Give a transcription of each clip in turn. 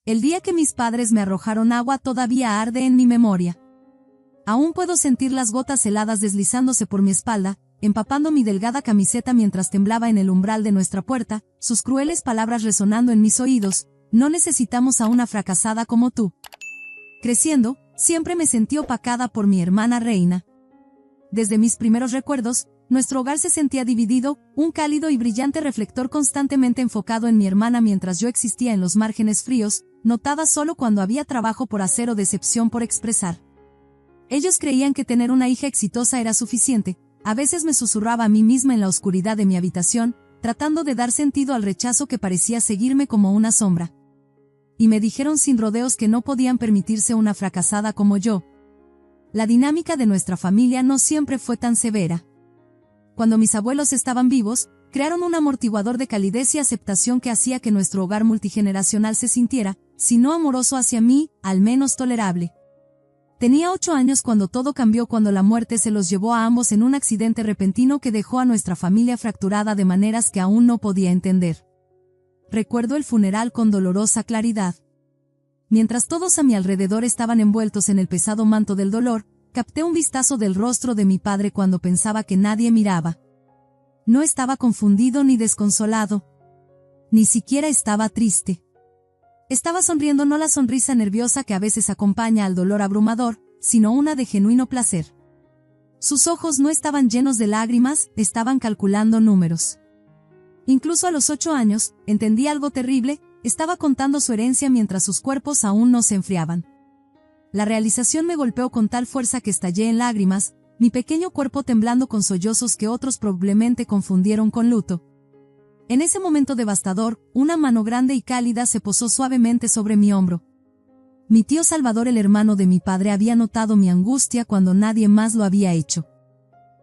El día que mis padres me arrojaron agua todavía arde en mi memoria. Aún puedo sentir las gotas heladas deslizándose por mi espalda, empapando mi delgada camiseta mientras temblaba en el umbral de nuestra puerta, sus crueles palabras resonando en mis oídos: no necesitamos a una fracasada como tú. Creciendo, siempre me sentí opacada por mi hermana Reina. Desde mis primeros recuerdos, nuestro hogar se sentía dividido, un cálido y brillante reflector constantemente enfocado en mi hermana mientras yo existía en los márgenes fríos, notada solo cuando había trabajo por hacer o decepción por expresar. Ellos creían que tener una hija exitosa era suficiente. A veces me susurraba a mí misma en la oscuridad de mi habitación, tratando de dar sentido al rechazo que parecía seguirme como una sombra. Y me dijeron sin rodeos que no podían permitirse una fracasada como yo. La dinámica de nuestra familia no siempre fue tan severa. Cuando mis abuelos estaban vivos, crearon un amortiguador de calidez y aceptación que hacía que nuestro hogar multigeneracional se sintiera, si no amoroso hacia mí, al menos tolerable. Tenía 8 años cuando todo cambió, cuando la muerte se los llevó a ambos en un accidente repentino que dejó a nuestra familia fracturada de maneras que aún no podía entender. Recuerdo el funeral con dolorosa claridad. Mientras todos a mi alrededor estaban envueltos en el pesado manto del dolor, capté un vistazo del rostro de mi padre cuando pensaba que nadie miraba. No estaba confundido ni desconsolado. Ni siquiera estaba triste. Estaba sonriendo, no la sonrisa nerviosa que a veces acompaña al dolor abrumador, sino una de genuino placer. Sus ojos no estaban llenos de lágrimas, estaban calculando números. Incluso a los 8 años, entendí algo terrible: estaba contando su herencia mientras sus cuerpos aún no se enfriaban. La realización me golpeó con tal fuerza que estallé en lágrimas, mi pequeño cuerpo temblando con sollozos que otros probablemente confundieron con luto. En ese momento devastador, una mano grande y cálida se posó suavemente sobre mi hombro. Mi tío Salvador, el hermano de mi padre, había notado mi angustia cuando nadie más lo había hecho.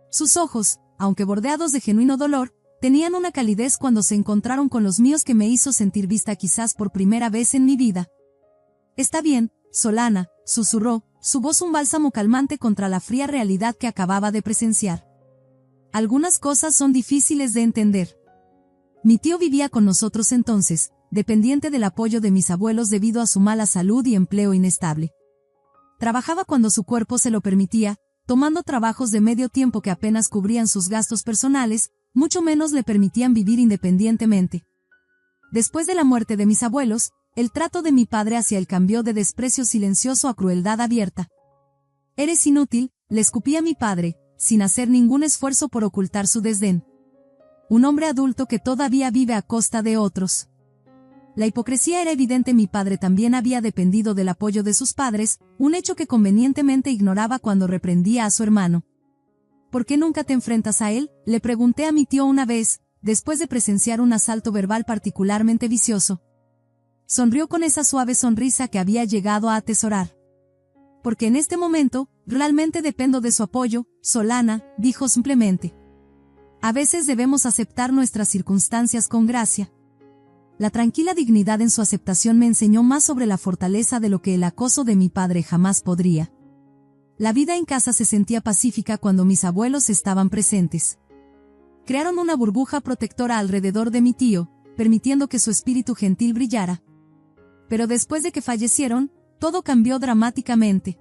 Sus ojos, aunque bordeados de genuino dolor, tenían una calidez cuando se encontraron con los míos que me hizo sentir vista quizás por primera vez en mi vida. «Está bien, Solana», susurró, su voz un bálsamo calmante contra la fría realidad que acababa de presenciar. «Algunas cosas son difíciles de entender». Mi tío vivía con nosotros entonces, dependiente del apoyo de mis abuelos debido a su mala salud y empleo inestable. Trabajaba cuando su cuerpo se lo permitía, tomando trabajos de medio tiempo que apenas cubrían sus gastos personales, mucho menos le permitían vivir independientemente. Después de la muerte de mis abuelos, el trato de mi padre hacia él cambió de desprecio silencioso a crueldad abierta. «Eres inútil», le escupía a mi padre, sin hacer ningún esfuerzo por ocultar su desdén. «Un hombre adulto que todavía vive a costa de otros». La hipocresía era evidente. Mi padre también había dependido del apoyo de sus padres, un hecho que convenientemente ignoraba cuando reprendía a su hermano. «¿Por qué nunca te enfrentas a él?», le pregunté a mi tío una vez, después de presenciar un asalto verbal particularmente vicioso. Sonrió con esa suave sonrisa que había llegado a atesorar. «Porque en este momento, realmente dependo de su apoyo, Solana», dijo simplemente. «A veces debemos aceptar nuestras circunstancias con gracia». La tranquila dignidad en su aceptación me enseñó más sobre la fortaleza de lo que el acoso de mi padre jamás podría. La vida en casa se sentía pacífica cuando mis abuelos estaban presentes. Crearon una burbuja protectora alrededor de mi tío, permitiendo que su espíritu gentil brillara. Pero después de que fallecieron, todo cambió dramáticamente.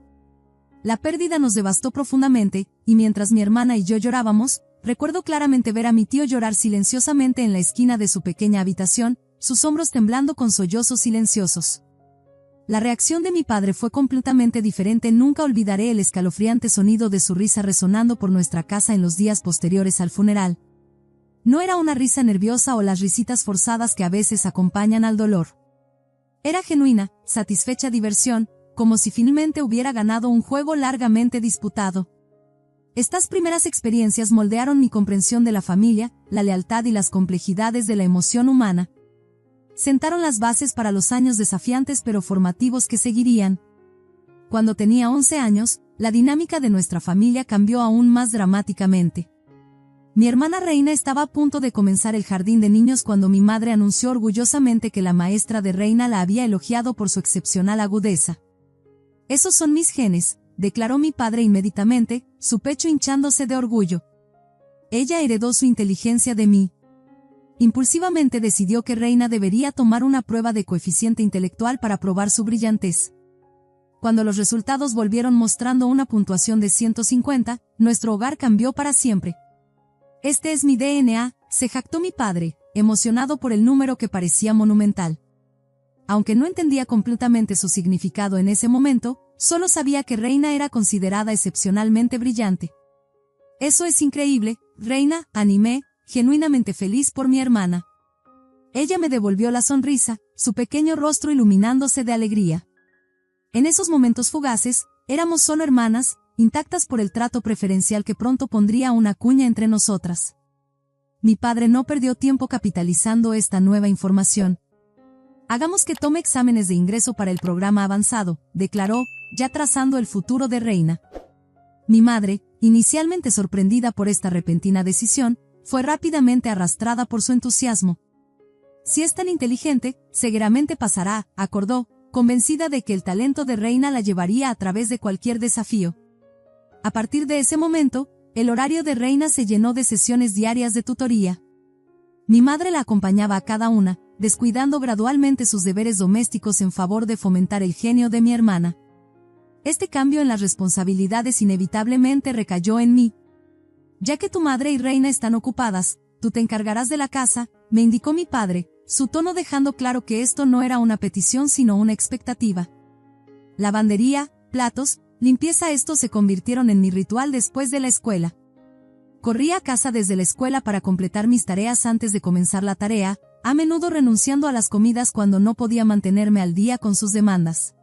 La pérdida nos devastó profundamente, y mientras mi hermana y yo llorábamos, recuerdo claramente ver a mi tío llorar silenciosamente en la esquina de su pequeña habitación, sus hombros temblando con sollozos silenciosos. La reacción de mi padre fue completamente diferente. Nunca olvidaré el escalofriante sonido de su risa resonando por nuestra casa en los días posteriores al funeral. No era una risa nerviosa o las risitas forzadas que a veces acompañan al dolor. Era genuina, satisfecha diversión, como si finalmente hubiera ganado un juego largamente disputado. Estas primeras experiencias moldearon mi comprensión de la familia, la lealtad y las complejidades de la emoción humana. Sentaron las bases para los años desafiantes pero formativos que seguirían. Cuando tenía 11 años, la dinámica de nuestra familia cambió aún más dramáticamente. Mi hermana Reina estaba a punto de comenzar el jardín de niños cuando mi madre anunció orgullosamente que la maestra de Reina la había elogiado por su excepcional agudeza. «Esos son mis genes», declaró mi padre inmediatamente, su pecho hinchándose de orgullo. «Ella heredó su inteligencia de mí». impulsivamente decidió que Reina debería tomar una prueba de coeficiente intelectual para probar su brillantez. Cuando los resultados volvieron mostrando una puntuación de 150, nuestro hogar cambió para siempre. Este es mi DNA, se jactó mi padre, emocionado por el número que parecía monumental. Aunque no entendía completamente su significado en ese momento, solo sabía que Reina era considerada excepcionalmente brillante. Eso es increíble, Reina, animé, genuinamente feliz por mi hermana. Ella me devolvió la sonrisa, su pequeño rostro iluminándose de alegría. En esos momentos fugaces, éramos solo hermanas, intactas por el trato preferencial que pronto pondría una cuña entre nosotras. Mi padre no perdió tiempo capitalizando esta nueva información. Hagamos que tome exámenes de ingreso para el programa avanzado, declaró, ya trazando el futuro de Reina. Mi madre, inicialmente sorprendida por esta repentina decisión, fue rápidamente arrastrada por su entusiasmo. Si es tan inteligente, seguramente pasará, acordó, convencida de que el talento de Reina la llevaría a través de cualquier desafío. A partir de ese momento, el horario de Reina se llenó de sesiones diarias de tutoría. Mi madre la acompañaba a cada una, descuidando gradualmente sus deberes domésticos en favor de fomentar el genio de mi hermana. Este cambio en las responsabilidades inevitablemente recayó en mí. Ya que tu madre y Reina están ocupadas, tú te encargarás de la casa, me indicó mi padre, su tono dejando claro que esto no era una petición sino una expectativa. Lavandería, platos, limpieza, estos se convirtieron en mi ritual después de la escuela. Corría a casa desde la escuela para completar mis tareas antes de comenzar la tarea, a menudo renunciando a las comidas cuando no podía mantenerme al día con sus demandas.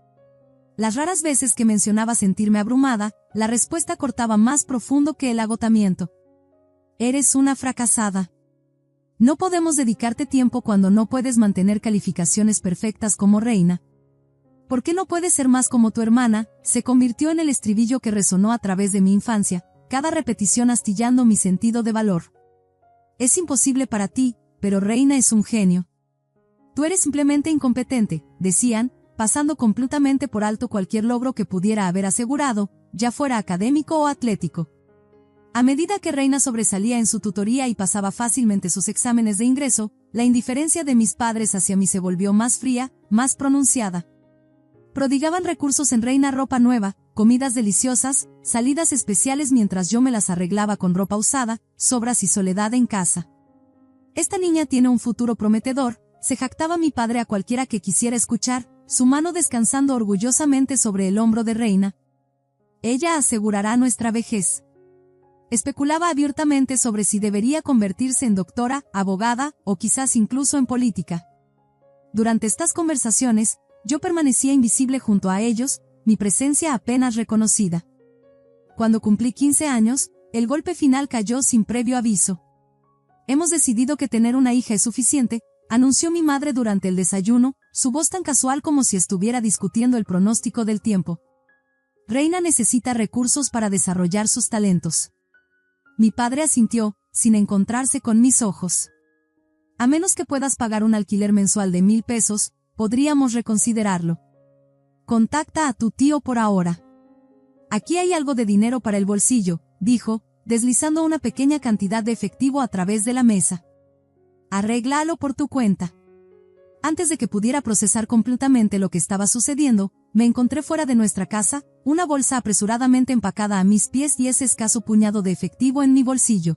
Las raras veces que mencionaba sentirme abrumada, la respuesta cortaba más profundo que el agotamiento. Eres una fracasada. No podemos dedicarte tiempo cuando no puedes mantener calificaciones perfectas como Reina. ¿Por qué no puedes ser más como tu hermana? Se convirtió en el estribillo que resonó a través de mi infancia, cada repetición astillando mi sentido de valor. Es imposible para ti, pero Reina es un genio. Tú eres simplemente incompetente, decían, pasando completamente por alto cualquier logro que pudiera haber asegurado, ya fuera académico o atlético. A medida que Reina sobresalía en su tutoría y pasaba fácilmente sus exámenes de ingreso, la indiferencia de mis padres hacia mí se volvió más fría, más pronunciada. Prodigaban recursos en Reina: ropa nueva, comidas deliciosas, salidas especiales mientras yo me las arreglaba con ropa usada, sobras y soledad en casa. Esta niña tiene un futuro prometedor, se jactaba mi padre a cualquiera que quisiera escuchar, su mano descansando orgullosamente sobre el hombro de Reina. Ella asegurará nuestra vejez. Especulaba abiertamente sobre si debería convertirse en doctora, abogada, o quizás incluso en política. Durante estas conversaciones, yo permanecía invisible junto a ellos, mi presencia apenas reconocida. Cuando cumplí 15 años, el golpe final cayó sin previo aviso. Hemos decidido que tener una hija es suficiente, anunció mi madre durante el desayuno, su voz tan casual como si estuviera discutiendo el pronóstico del tiempo. Reina necesita recursos para desarrollar sus talentos. Mi padre asintió, sin encontrarse con mis ojos. A menos que puedas pagar un alquiler mensual de 1,000 pesos, podríamos reconsiderarlo. Contacta a tu tío por ahora. Aquí hay algo de dinero para el bolsillo, dijo, deslizando una pequeña cantidad de efectivo a través de la mesa. Arréglalo por tu cuenta. Antes de que pudiera procesar completamente lo que estaba sucediendo, me encontré fuera de nuestra casa, una bolsa apresuradamente empacada a mis pies y ese escaso puñado de efectivo en mi bolsillo.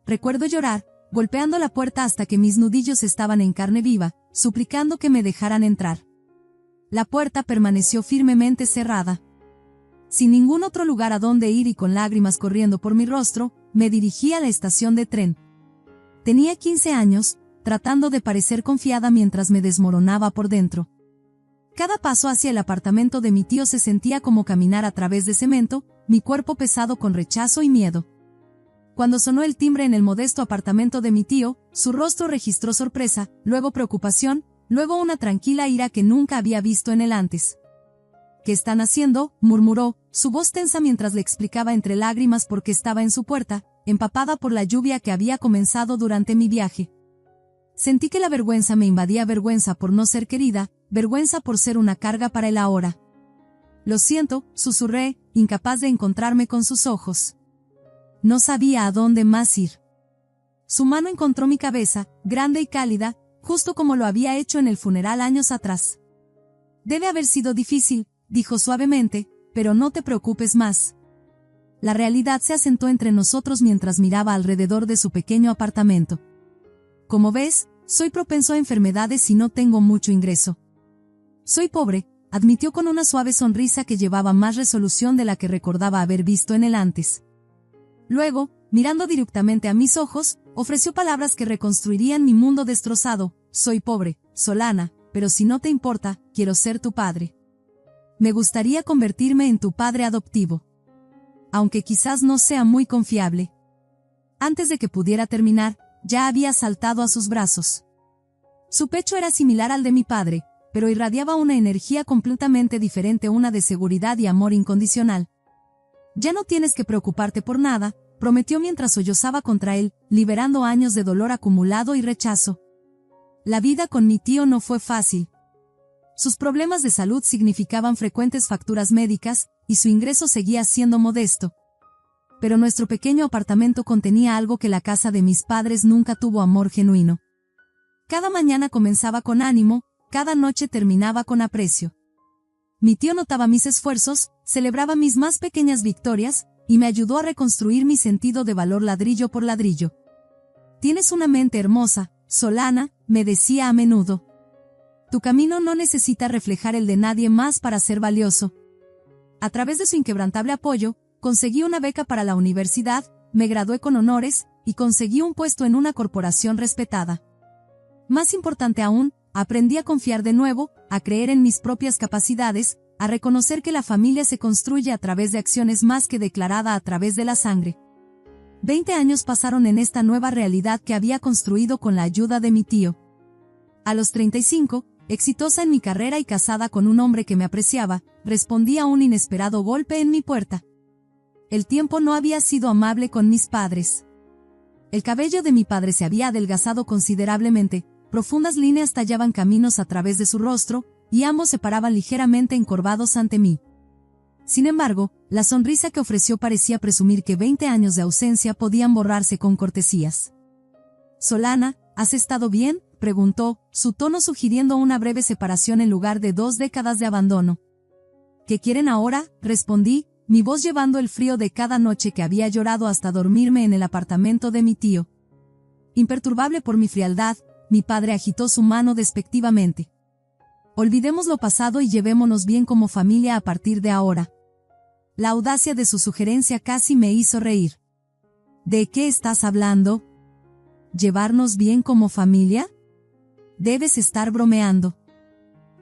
Recuerdo llorar, golpeando la puerta hasta que mis nudillos estaban en carne viva, suplicando que me dejaran entrar. La puerta permaneció firmemente cerrada. Sin ningún otro lugar a donde ir y con lágrimas corriendo por mi rostro, me dirigí a la estación de tren. Tenía 15 años, tratando de parecer confiada mientras me desmoronaba por dentro. Cada paso hacia el apartamento de mi tío se sentía como caminar a través de cemento, mi cuerpo pesado con rechazo y miedo. Cuando sonó el timbre en el modesto apartamento de mi tío, su rostro registró sorpresa, luego preocupación, luego una tranquila ira que nunca había visto en él antes. ¿Qué están haciendo?, murmuró, su voz tensa mientras le explicaba entre lágrimas por qué estaba en su puerta, empapada por la lluvia que había comenzado durante mi viaje. Sentí que la vergüenza me invadía, vergüenza por no ser querida, vergüenza por ser una carga para él ahora. Lo siento, susurré, incapaz de encontrarme con sus ojos. No sabía a dónde más ir. Su mano encontró mi cabeza, grande y cálida, justo como lo había hecho en el funeral años atrás. Debe haber sido difícil, dijo suavemente, pero no te preocupes más. La realidad se asentó entre nosotros mientras miraba alrededor de su pequeño apartamento. Como ves, soy propenso a enfermedades y no tengo mucho ingreso. Soy pobre, admitió con una suave sonrisa que llevaba más resolución de la que recordaba haber visto en él antes. Luego, mirando directamente a mis ojos, ofreció palabras que reconstruirían mi mundo destrozado. Soy pobre, Solana, pero si no te importa, quiero ser tu padre. Me gustaría convertirme en tu padre adoptivo. Aunque quizás no sea muy confiable. Antes de que pudiera terminar, ya había saltado a sus brazos. Su pecho era similar al de mi padre, pero irradiaba una energía completamente diferente, una de seguridad y amor incondicional. Ya no tienes que preocuparte por nada, prometió mientras sollozaba contra él, liberando años de dolor acumulado y rechazo. La vida con mi tío no fue fácil. Sus problemas de salud significaban frecuentes facturas médicas, y su ingreso seguía siendo modesto. Pero nuestro pequeño apartamento contenía algo que la casa de mis padres nunca tuvo: amor genuino. Cada mañana comenzaba con ánimo, cada noche terminaba con aprecio. Mi tío notaba mis esfuerzos, celebraba mis más pequeñas victorias, y me ayudó a reconstruir mi sentido de valor ladrillo por ladrillo. Tienes una mente hermosa, Solana, me decía a menudo. Tu camino no necesita reflejar el de nadie más para ser valioso. A través de su inquebrantable apoyo, conseguí una beca para la universidad, me gradué con honores, y conseguí un puesto en una corporación respetada. Más importante aún, aprendí a confiar de nuevo, a creer en mis propias capacidades, a reconocer que la familia se construye a través de acciones más que declarada a través de la sangre. 20 años pasaron en esta nueva realidad que había construido con la ayuda de mi tío. A los 35, exitosa en mi carrera y casada con un hombre que me apreciaba, respondí a un inesperado golpe en mi puerta. El tiempo no había sido amable con mis padres. El cabello de mi padre se había adelgazado considerablemente, profundas líneas tallaban caminos a través de su rostro, y ambos se paraban ligeramente encorvados ante mí. Sin embargo, la sonrisa que ofreció parecía presumir que 20 años de ausencia podían borrarse con cortesías. Solana, ¿has estado bien?, preguntó, su tono sugiriendo una breve separación en lugar de 2 décadas de abandono. ¿Qué quieren ahora?, respondí, mi voz llevando el frío de cada noche que había llorado hasta dormirme en el apartamento de mi tío. Imperturbable por mi frialdad, mi padre agitó su mano despectivamente. Olvidemos lo pasado y llevémonos bien como familia a partir de ahora. La audacia de su sugerencia casi me hizo reír. ¿De qué estás hablando? ¿Llevarnos bien como familia? Debes estar bromeando.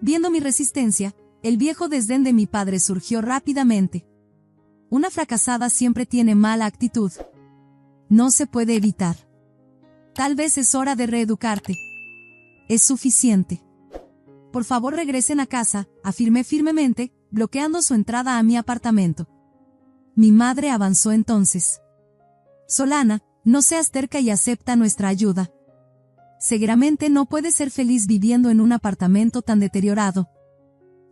Viendo mi resistencia, el viejo desdén de mi padre surgió rápidamente. Una fracasada siempre tiene mala actitud. No se puede evitar. Tal vez es hora de reeducarte. Es suficiente. Por favor, regresen a casa, afirmé firmemente, bloqueando su entrada a mi apartamento. Mi madre avanzó entonces. Solana, no seas terca y acepta nuestra ayuda. Seguramente no puedes ser feliz viviendo en un apartamento tan deteriorado.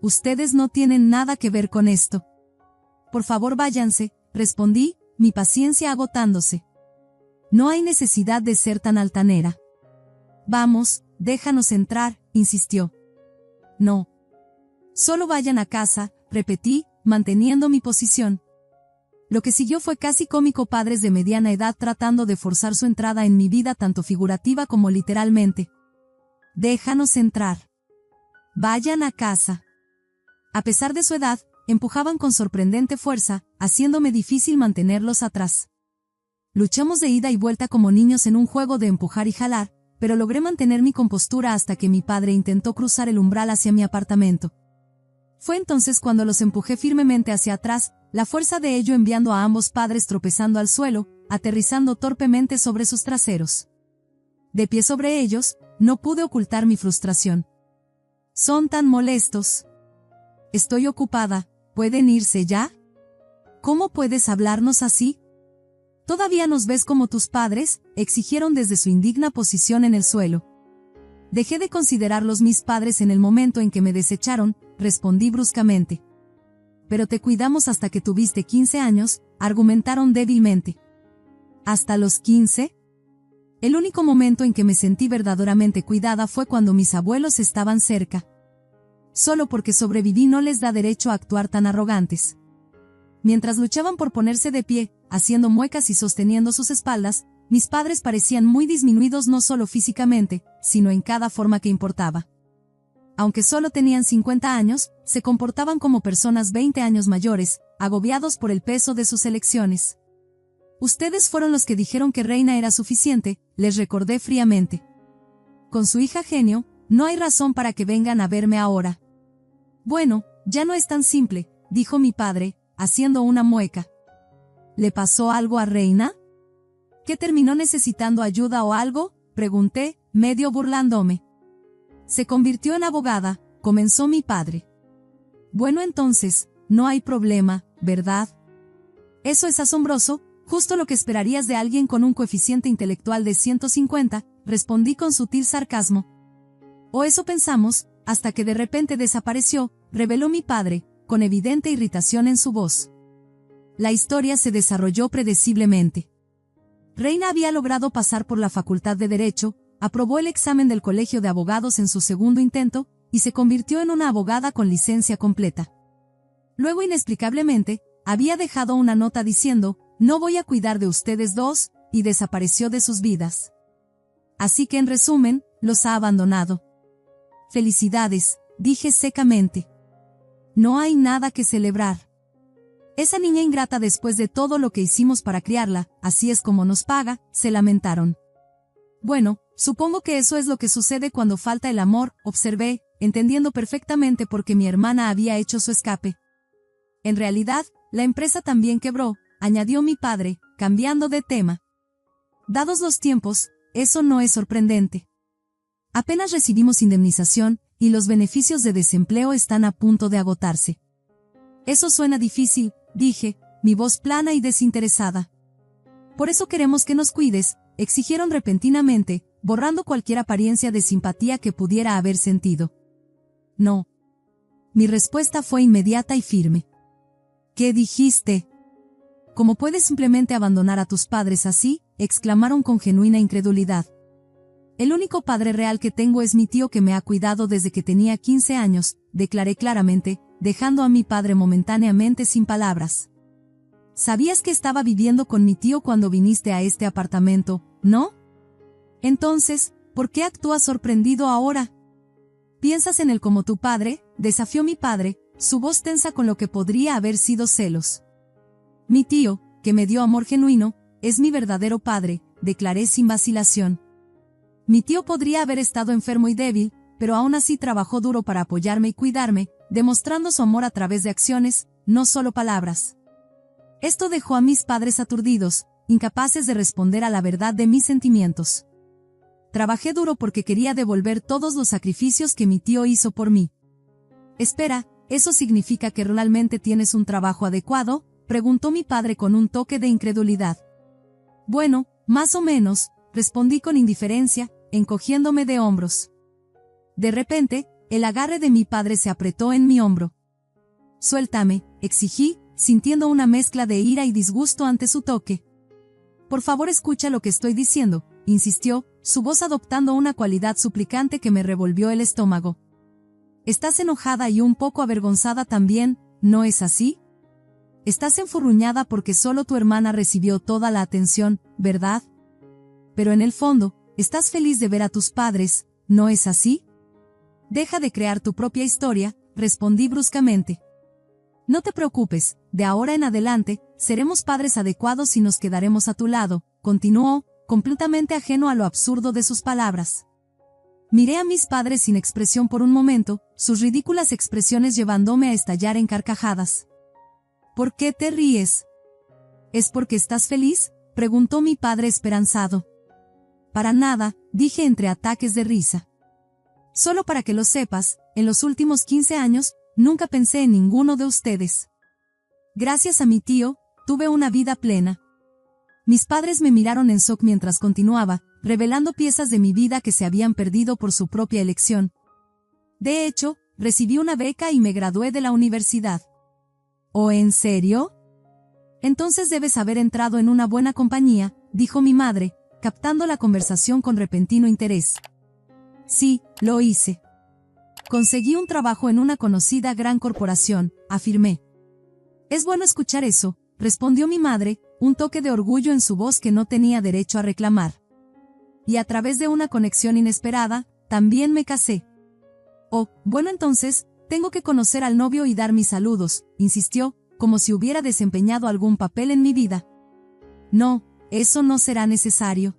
Ustedes no tienen nada que ver con esto. Por favor, váyanse, respondí, mi paciencia agotándose. No hay necesidad de ser tan altanera. Vamos, déjanos entrar, insistió. No. Solo vayan a casa, repetí, manteniendo mi posición. Lo que siguió fue casi cómico: padres de mediana edad tratando de forzar su entrada en mi vida tanto figurativa como literalmente. Déjanos entrar. Vayan a casa. A pesar de su edad, empujaban con sorprendente fuerza, haciéndome difícil mantenerlos atrás. Luchamos de ida y vuelta como niños en un juego de empujar y jalar, pero logré mantener mi compostura hasta que mi padre intentó cruzar el umbral hacia mi apartamento. Fue entonces cuando los empujé firmemente hacia atrás, la fuerza de ello enviando a ambos padres tropezando al suelo, aterrizando torpemente sobre sus traseros. De pie sobre ellos, no pude ocultar mi frustración. Son tan molestos. Estoy ocupada, ¿pueden irse ya? ¿Cómo puedes hablarnos así? ¿Todavía nos ves como tus padres?, exigieron desde su indigna posición en el suelo. Dejé de considerarlos mis padres en el momento en que me desecharon, respondí bruscamente. Pero te cuidamos hasta que tuviste 15 años, argumentaron débilmente. ¿Hasta los 15? El único momento en que me sentí verdaderamente cuidada fue cuando mis abuelos estaban cerca. Solo porque sobreviví no les da derecho a actuar tan arrogantes. Mientras luchaban por ponerse de pie, haciendo muecas y sosteniendo sus espaldas, mis padres parecían muy disminuidos no solo físicamente, sino en cada forma que importaba. Aunque solo tenían 50 años, se comportaban como personas 20 años mayores, agobiados por el peso de sus elecciones. Ustedes fueron los que dijeron que Reina era suficiente, les recordé fríamente. Con su hija genio, no hay razón para que vengan a verme ahora. Bueno, ya no es tan simple, dijo mi padre, haciendo una mueca. ¿Le pasó algo a Reina? ¿Qué terminó necesitando ayuda o algo? Pregunté, medio burlándome. Se convirtió en abogada, comenzó mi padre. Bueno, entonces, no hay problema, ¿verdad? Eso es asombroso, justo lo que esperarías de alguien con un coeficiente intelectual de 150, respondí con sutil sarcasmo. O eso pensamos, hasta que de repente desapareció, reveló mi padre, con evidente irritación en su voz. La historia se desarrolló predeciblemente. Reina había logrado pasar por la Facultad de Derecho, aprobó el examen del Colegio de Abogados en su segundo intento, y se convirtió en una abogada con licencia completa. Luego, inexplicablemente, había dejado una nota diciendo, no voy a cuidar de ustedes dos, y desapareció de sus vidas. Así que en resumen, los ha abandonado. Felicidades, dije secamente. No hay nada que celebrar. Esa niña ingrata después de todo lo que hicimos para criarla, así es como nos paga, se lamentaron. Bueno, supongo que eso es lo que sucede cuando falta el amor, observé, entendiendo perfectamente por qué mi hermana había hecho su escape. En realidad, la empresa también quebró, añadió mi padre, cambiando de tema. Dados los tiempos, eso no es sorprendente. Apenas recibimos indemnización, y los beneficios de desempleo están a punto de agotarse. Eso suena difícil, dije, mi voz plana y desinteresada. Por eso queremos que nos cuides, exigieron repentinamente, borrando cualquier apariencia de simpatía que pudiera haber sentido. No. Mi respuesta fue inmediata y firme. ¿Qué dijiste? ¿Cómo puedes simplemente abandonar a tus padres así?, exclamaron con genuina incredulidad. El único padre real que tengo es mi tío que me ha cuidado desde que tenía 15 años, declaré claramente, dejando a mi padre momentáneamente sin palabras. ¿Sabías que estaba viviendo con mi tío cuando viniste a este apartamento, no? Entonces, ¿por qué actúas sorprendido ahora? ¿Piensas en él como tu padre?, desafió mi padre, su voz tensa con lo que podría haber sido celos. Mi tío, que me dio amor genuino, es mi verdadero padre, declaré sin vacilación. Mi tío podría haber estado enfermo y débil, pero aún así trabajó duro para apoyarme y cuidarme, demostrando su amor a través de acciones, no solo palabras. Esto dejó a mis padres aturdidos, incapaces de responder a la verdad de mis sentimientos. Trabajé duro porque quería devolver todos los sacrificios que mi tío hizo por mí. Espera, ¿eso significa que realmente tienes un trabajo adecuado?, preguntó mi padre con un toque de incredulidad. Bueno, más o menos, respondí con indiferencia, encogiéndome de hombros. De repente, el agarre de mi padre se apretó en mi hombro. Suéltame, exigí, sintiendo una mezcla de ira y disgusto ante su toque. Por favor, escucha lo que estoy diciendo, insistió, su voz adoptando una cualidad suplicante que me revolvió el estómago. Estás enojada y un poco avergonzada también, ¿no es así? Estás enfurruñada porque solo tu hermana recibió toda la atención, ¿verdad? Pero en el fondo, estás feliz de ver a tus padres, ¿no es así? Deja de crear tu propia historia, respondí bruscamente. No te preocupes, de ahora en adelante, seremos padres adecuados y nos quedaremos a tu lado, continuó, completamente ajeno a lo absurdo de sus palabras. Miré a mis padres sin expresión por un momento, sus ridículas expresiones llevándome a estallar en carcajadas. ¿Por qué te ríes? ¿Es porque estás feliz?, preguntó mi padre esperanzado. Para nada, dije entre ataques de risa. Solo para que lo sepas, en los últimos 15 años, nunca pensé en ninguno de ustedes. Gracias a mi tío, tuve una vida plena. Mis padres me miraron en shock mientras continuaba, revelando piezas de mi vida que se habían perdido por su propia elección. De hecho, recibí una beca y me gradué de la universidad. ¿Oh, en serio? Entonces debes haber entrado en una buena compañía, dijo mi madre, captando la conversación con repentino interés. Sí, lo hice. Conseguí un trabajo en una conocida gran corporación, afirmé. Es bueno escuchar eso, respondió mi madre, un toque de orgullo en su voz que no tenía derecho a reclamar. Y a través de una conexión inesperada, también me casé. Oh, bueno entonces, tengo que conocer al novio y dar mis saludos, insistió, como si hubiera desempeñado algún papel en mi vida. No, eso no será necesario.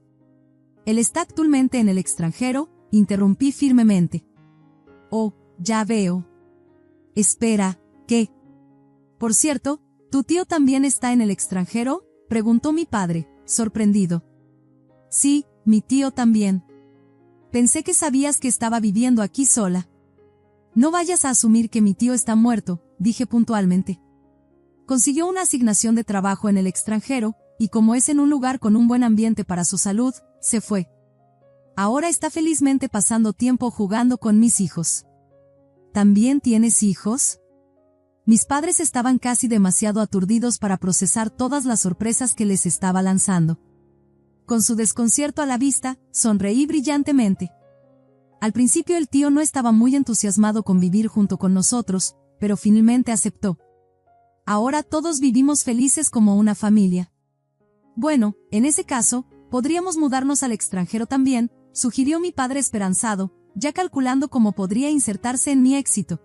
Él está actualmente en el extranjero, interrumpí firmemente. Oh, ya veo. Espera, ¿qué? Por cierto, ¿tu tío también está en el extranjero?, preguntó mi padre, sorprendido. Sí, mi tío también. Pensé que sabías que estaba viviendo aquí sola. No vayas a asumir que mi tío está muerto, dije puntualmente. Consiguió una asignación de trabajo en el extranjero, y como es en un lugar con un buen ambiente para su salud, se fue. Ahora está felizmente pasando tiempo jugando con mis hijos. ¿También tienes hijos? Mis padres estaban casi demasiado aturdidos para procesar todas las sorpresas que les estaba lanzando. Con su desconcierto a la vista, sonreí brillantemente. Al principio el tío no estaba muy entusiasmado con vivir junto con nosotros, pero finalmente aceptó. Ahora todos vivimos felices como una familia. Bueno, en ese caso, podríamos mudarnos al extranjero también, sugirió mi padre esperanzado, ya calculando cómo podría insertarse en mi éxito.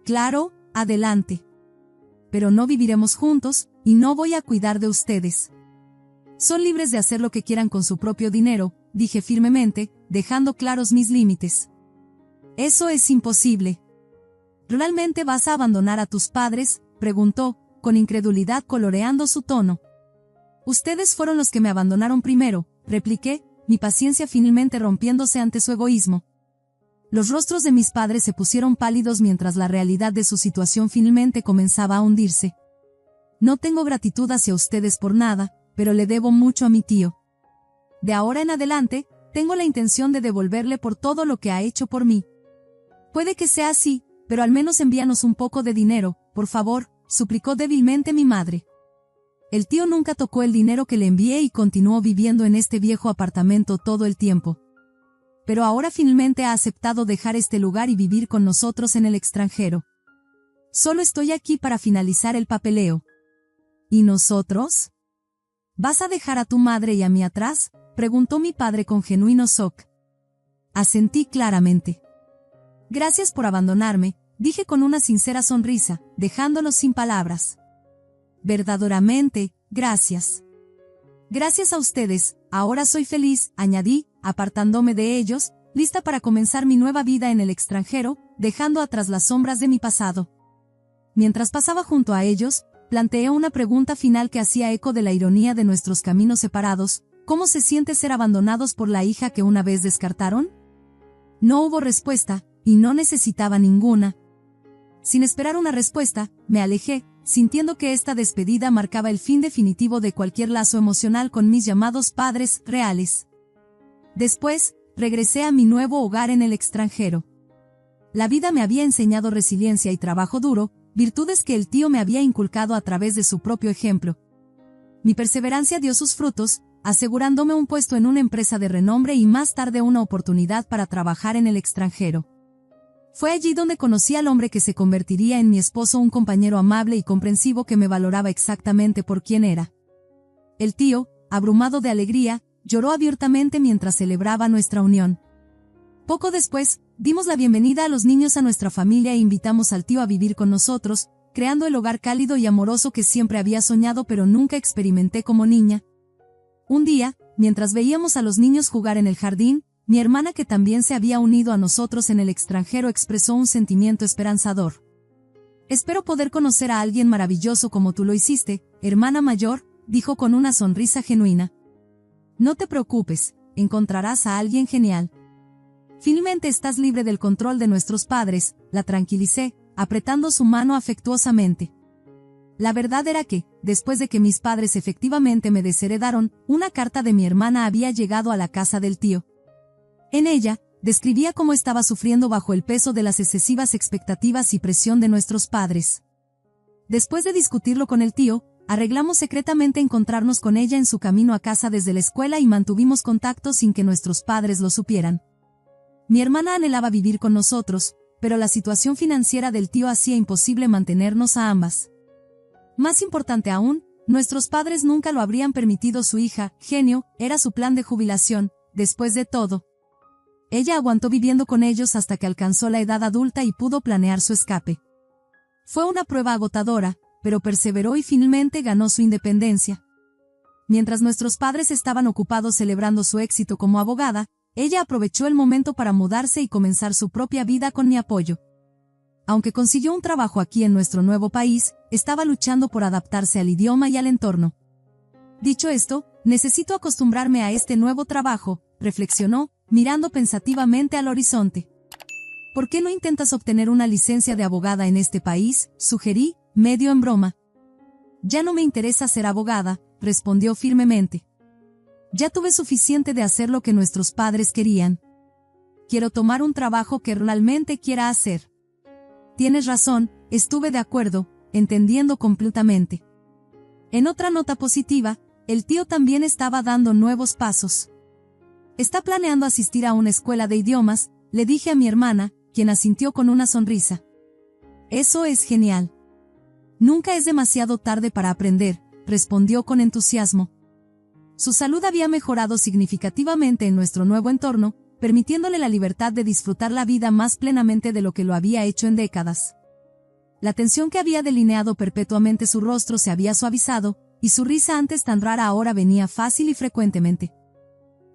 Claro, adelante. Pero no viviremos juntos, y no voy a cuidar de ustedes. Son libres de hacer lo que quieran con su propio dinero, dije firmemente, dejando claros mis límites. Eso es imposible. ¿Realmente vas a abandonar a tus padres?, preguntó, con incredulidad coloreando su tono. Ustedes fueron los que me abandonaron primero, repliqué, mi paciencia finalmente rompiéndose ante su egoísmo. Los rostros de mis padres se pusieron pálidos mientras la realidad de su situación finalmente comenzaba a hundirse. No tengo gratitud hacia ustedes por nada, pero le debo mucho a mi tío. De ahora en adelante, tengo la intención de devolverle por todo lo que ha hecho por mí. Puede que sea así, pero al menos envíanos un poco de dinero, por favor, suplicó débilmente mi madre. El tío nunca tocó el dinero que le envié y continuó viviendo en este viejo apartamento todo el tiempo. Pero ahora finalmente ha aceptado dejar este lugar y vivir con nosotros en el extranjero. Solo estoy aquí para finalizar el papeleo. ¿Y nosotros? ¿Vas a dejar a tu madre y a mí atrás?, preguntó mi padre con genuino shock. Asentí claramente. Gracias por abandonarme, dije con una sincera sonrisa, dejándolos sin palabras. Verdaderamente, gracias. Gracias a ustedes, ahora soy feliz, añadí, apartándome de ellos, lista para comenzar mi nueva vida en el extranjero, dejando atrás las sombras de mi pasado. Mientras pasaba junto a ellos, planteé una pregunta final que hacía eco de la ironía de nuestros caminos separados: ¿cómo se siente ser abandonados por la hija que una vez descartaron? No hubo respuesta, y no necesitaba ninguna. Sin esperar una respuesta, me alejé, sintiendo que esta despedida marcaba el fin definitivo de cualquier lazo emocional con mis llamados padres reales. Después, regresé a mi nuevo hogar en el extranjero. La vida me había enseñado resiliencia y trabajo duro, virtudes que el tío me había inculcado a través de su propio ejemplo. Mi perseverancia dio sus frutos, asegurándome un puesto en una empresa de renombre y más tarde una oportunidad para trabajar en el extranjero. Fue allí donde conocí al hombre que se convertiría en mi esposo, un compañero amable y comprensivo que me valoraba exactamente por quien era. El tío, abrumado de alegría, lloró abiertamente mientras celebraba nuestra unión. Poco después, dimos la bienvenida a los niños a nuestra familia e invitamos al tío a vivir con nosotros, creando el hogar cálido y amoroso que siempre había soñado pero nunca experimenté como niña. Un día, mientras veíamos a los niños jugar en el jardín, mi hermana, que también se había unido a nosotros en el extranjero, expresó un sentimiento esperanzador. Espero poder conocer a alguien maravilloso como tú lo hiciste, hermana mayor, dijo con una sonrisa genuina. No te preocupes, encontrarás a alguien genial. Finalmente estás libre del control de nuestros padres, la tranquilicé, apretando su mano afectuosamente. La verdad era que, después de que mis padres efectivamente me desheredaron, una carta de mi hermana había llegado a la casa del tío. En ella, describía cómo estaba sufriendo bajo el peso de las excesivas expectativas y presión de nuestros padres. Después de discutirlo con el tío, arreglamos secretamente encontrarnos con ella en su camino a casa desde la escuela y mantuvimos contacto sin que nuestros padres lo supieran. Mi hermana anhelaba vivir con nosotros, pero la situación financiera del tío hacía imposible mantenernos a ambas. Más importante aún, nuestros padres nunca lo habrían permitido. Su hija, Genio, era su plan de jubilación. Después de todo, ella aguantó viviendo con ellos hasta que alcanzó la edad adulta y pudo planear su escape. Fue una prueba agotadora, pero perseveró y finalmente ganó su independencia. Mientras nuestros padres estaban ocupados celebrando su éxito como abogada, ella aprovechó el momento para mudarse y comenzar su propia vida con mi apoyo. Aunque consiguió un trabajo aquí en nuestro nuevo país, estaba luchando por adaptarse al idioma y al entorno. Dicho esto, necesito acostumbrarme a este nuevo trabajo, reflexionó, mirando pensativamente al horizonte. ¿Por qué no intentas obtener una licencia de abogada en este país?, sugerí, medio en broma. Ya no me interesa ser abogada, respondió firmemente. Ya tuve suficiente de hacer lo que nuestros padres querían. Quiero tomar un trabajo que realmente quiera hacer. Tienes razón, estuve de acuerdo, entendiendo completamente. En otra nota positiva, el tío también estaba dando nuevos pasos. Está planeando asistir a una escuela de idiomas, le dije a mi hermana, quien asintió con una sonrisa. Eso es genial. Nunca es demasiado tarde para aprender, respondió con entusiasmo. Su salud había mejorado significativamente en nuestro nuevo entorno, permitiéndole la libertad de disfrutar la vida más plenamente de lo que lo había hecho en décadas. La tensión que había delineado perpetuamente su rostro se había suavizado, y su risa antes tan rara ahora venía fácil y frecuentemente.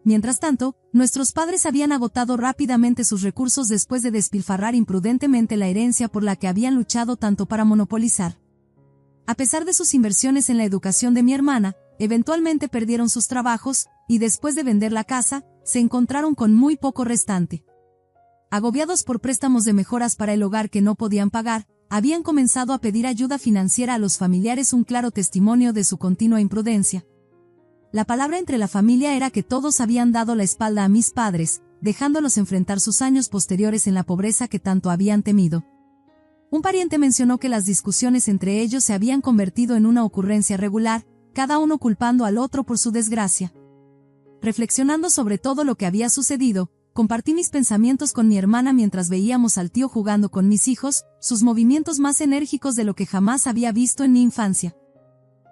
Mientras tanto, nuestros padres habían agotado rápidamente sus recursos después de despilfarrar imprudentemente la herencia por la que habían luchado tanto para monopolizar. A pesar de sus inversiones en la educación de mi hermana, eventualmente perdieron sus trabajos, y después de vender la casa, se encontraron con muy poco restante. Agobiados por préstamos de mejoras para el hogar que no podían pagar, habían comenzado a pedir ayuda financiera a los familiares, un claro testimonio de su continua imprudencia. La palabra entre la familia era que todos habían dado la espalda a mis padres, dejándolos enfrentar sus años posteriores en la pobreza que tanto habían temido. Un pariente mencionó que las discusiones entre ellos se habían convertido en una ocurrencia regular, cada uno culpando al otro por su desgracia. Reflexionando sobre todo lo que había sucedido, compartí mis pensamientos con mi hermana mientras veíamos al tío jugando con mis hijos, sus movimientos más enérgicos de lo que jamás había visto en mi infancia.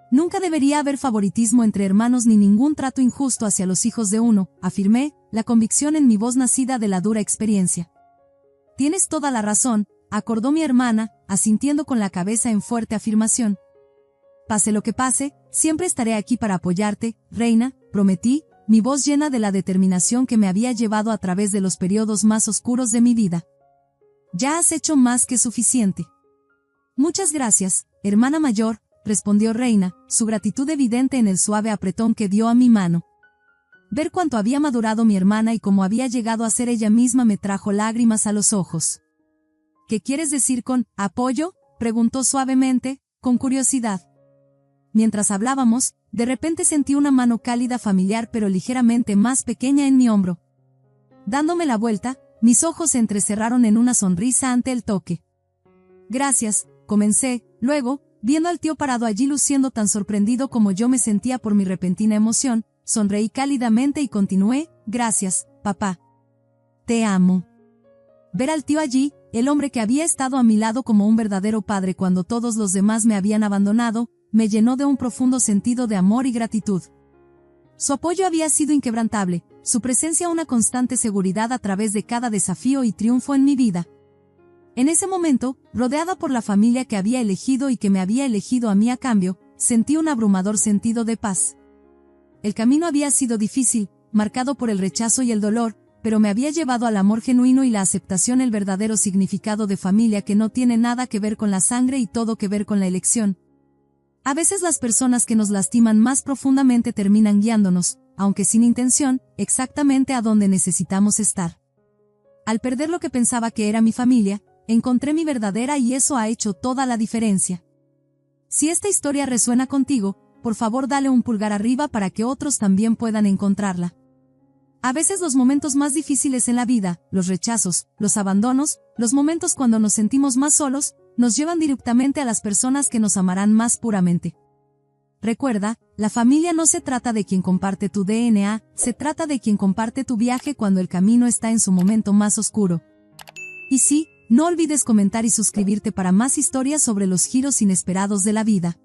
Nunca debería haber favoritismo entre hermanos ni ningún trato injusto hacia los hijos de uno, afirmé, la convicción en mi voz nacida de la dura experiencia. Tienes toda la razón, acordó mi hermana, asintiendo con la cabeza en fuerte afirmación. Pase lo que pase, siempre estaré aquí para apoyarte, reina, prometí, mi voz llena de la determinación que me había llevado a través de los periodos más oscuros de mi vida. Ya has hecho más que suficiente. Muchas gracias, hermana mayor, respondió Reina, su gratitud evidente en el suave apretón que dio a mi mano. Ver cuánto había madurado mi hermana y cómo había llegado a ser ella misma me trajo lágrimas a los ojos. ¿Qué quieres decir con apoyo?, preguntó suavemente, con curiosidad. Mientras hablábamos, de repente sentí una mano cálida familiar pero ligeramente más pequeña en mi hombro. Dándome la vuelta, mis ojos se entrecerraron en una sonrisa ante el toque. Gracias, comencé, luego, viendo al tío parado allí luciendo tan sorprendido como yo me sentía por mi repentina emoción, sonreí cálidamente y continué, gracias, papá. Te amo. Ver al tío allí, el hombre que había estado a mi lado como un verdadero padre cuando todos los demás me habían abandonado, me llenó de un profundo sentido de amor y gratitud. Su apoyo había sido inquebrantable, su presencia una constante seguridad a través de cada desafío y triunfo en mi vida. En ese momento, rodeada por la familia que había elegido y que me había elegido a mí a cambio, sentí un abrumador sentido de paz. El camino había sido difícil, marcado por el rechazo y el dolor, pero me había llevado al amor genuino y la aceptación, el verdadero significado de familia que no tiene nada que ver con la sangre y todo que ver con la elección. A veces las personas que nos lastiman más profundamente terminan guiándonos, aunque sin intención, exactamente a donde necesitamos estar. Al perder lo que pensaba que era mi familia, encontré mi verdadera y eso ha hecho toda la diferencia. Si esta historia resuena contigo, por favor dale un pulgar arriba para que otros también puedan encontrarla. A veces los momentos más difíciles en la vida, los rechazos, los abandonos, los momentos cuando nos sentimos más solos, nos llevan directamente a las personas que nos amarán más puramente. Recuerda, la familia no se trata de quien comparte tu DNA, se trata de quien comparte tu viaje cuando el camino está en su momento más oscuro. Y sí, no olvides comentar y suscribirte para más historias sobre los giros inesperados de la vida.